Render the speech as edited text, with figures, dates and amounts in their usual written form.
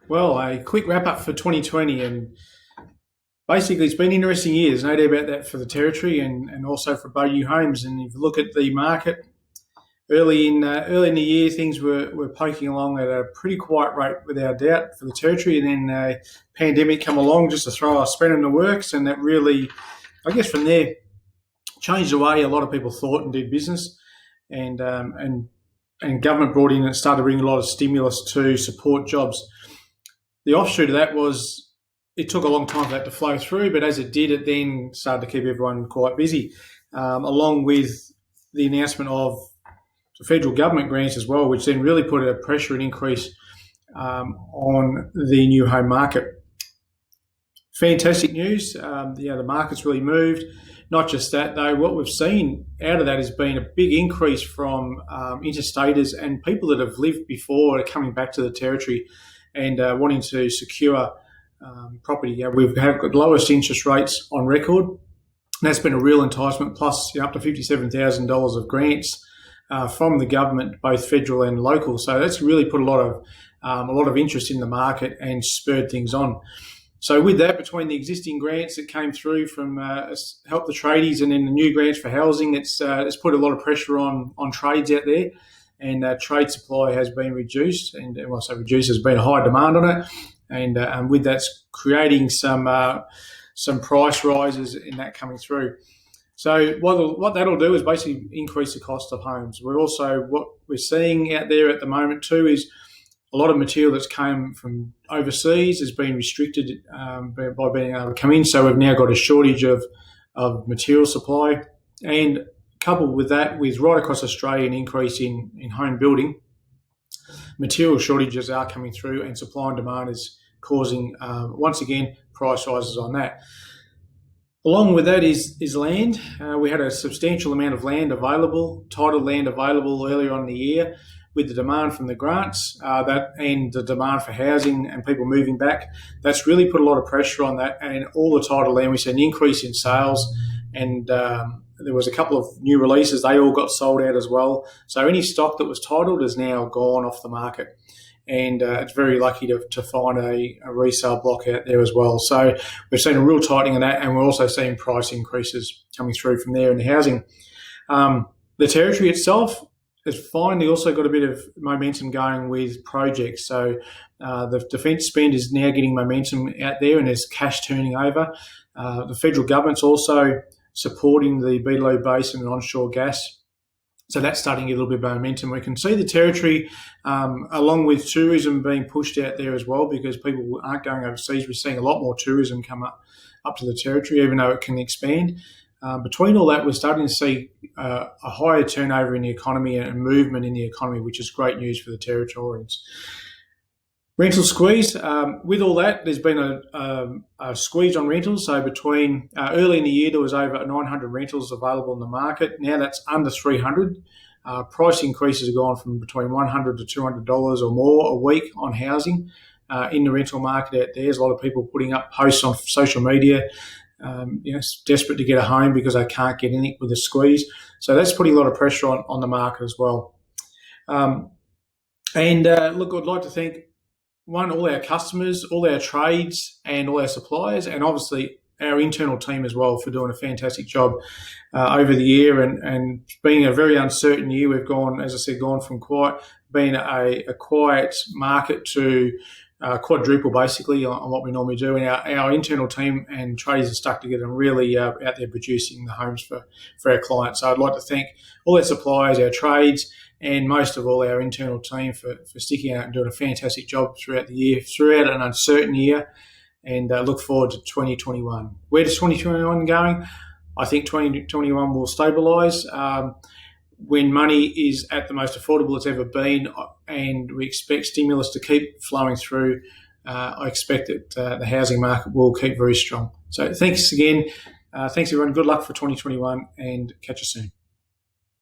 Well, a quick wrap up for 2020, and basically it's been an interesting year. There's no doubt about that for the territory and also for Abode New Homes. And if you look at the market early in the year, things were poking along at a pretty quiet rate without doubt for the territory. And then pandemic come along just to throw a spanner in the works, and that really, I guess, from there changed the way a lot of people thought and did business. And government brought in and started bringing a lot of stimulus to support jobs. The offshoot of that was it took a long time for that to flow through, but as it did, it then started to keep everyone quite busy, along with the announcement of the federal government grants as well, which then really put a pressure and increase on the new home market. Fantastic news. The market's really moved. Not just that, though, what we've seen out of that has been a big increase from interstaters and people that have lived before are coming back to the territory and wanting to secure property. We've got the lowest interest rates on record. And that's been a real enticement, plus up to $57,000 of grants from the government, both federal and local. So that's really put a lot of interest in the market and spurred things on. So with that, between the existing grants that came through from Help the Tradies and then the new grants for housing, it's put a lot of pressure on trades out there, and trade supply has been reduced. And when I say reduced, there's been a high demand on it, and with that's creating some price rises in that coming through. So what that'll do is basically increase the cost of homes. What we're seeing out there at the moment too is a lot of material that's come from overseas has been restricted by being able to come in. So we've now got a shortage of material supply, and coupled with that, with right across Australia an increase in home building, material shortages are coming through, and supply and demand is causing, once again, price rises on that. Along with that is land. We had a substantial amount of land available, titled land available earlier on in the year. With the demand from the grants and the demand for housing and people moving back, that's really put a lot of pressure on that. And all the title land, we see an increase in sales, and there was a couple of new releases. They all got sold out as well. So any stock that was titled is now gone off the market, and it's very lucky to find a resale block out there as well. So we've seen a real tightening of that, and we're also seeing price increases coming through from there in the housing. The territory itself has finally also got a bit of momentum going with projects. So the defence spend is now getting momentum out there, and there's cash turning over. The federal government's also supporting the Beetaloo Basin and onshore gas. So that's starting to get a little bit of momentum. We can see the territory, along with tourism, being pushed out there as well, because people aren't going overseas. We're seeing a lot more tourism come up to the territory, even though it can expand. Between all that, we're starting to see a higher turnover in the economy and movement in the economy, which is great news for the Territorians. Rental squeeze. With all that, there's been a squeeze on rentals. So between early in the year, there was over 900 rentals available in the market. Now that's under 300. Price increases have gone from between $100 to $200 or more a week on housing in the rental market out there. There's a lot of people putting up posts on social media, desperate to get a home because they can't get in it with a squeeze. So that's putting a lot of pressure on the market as well. Look, I'd like to thank all our customers, all our trades, and all our suppliers, and obviously our internal team as well for doing a fantastic job over the year. And being a very uncertain year, we've gone from being a quiet market to quadruple basically on what we normally do. And our internal team and trades are stuck together and really out there producing the homes for our clients. So I'd like to thank all our suppliers, our trades, and most of all our internal team for sticking out and doing a fantastic job throughout the year, throughout an uncertain year, and look forward to 2021. Where does 2021 going? I think 2021 will stabilise. When money is at the most affordable it's ever been, and we expect stimulus to keep flowing through, I expect that the housing market will keep very strong. So thanks again. Thanks everyone. Good luck for 2021, and catch you soon.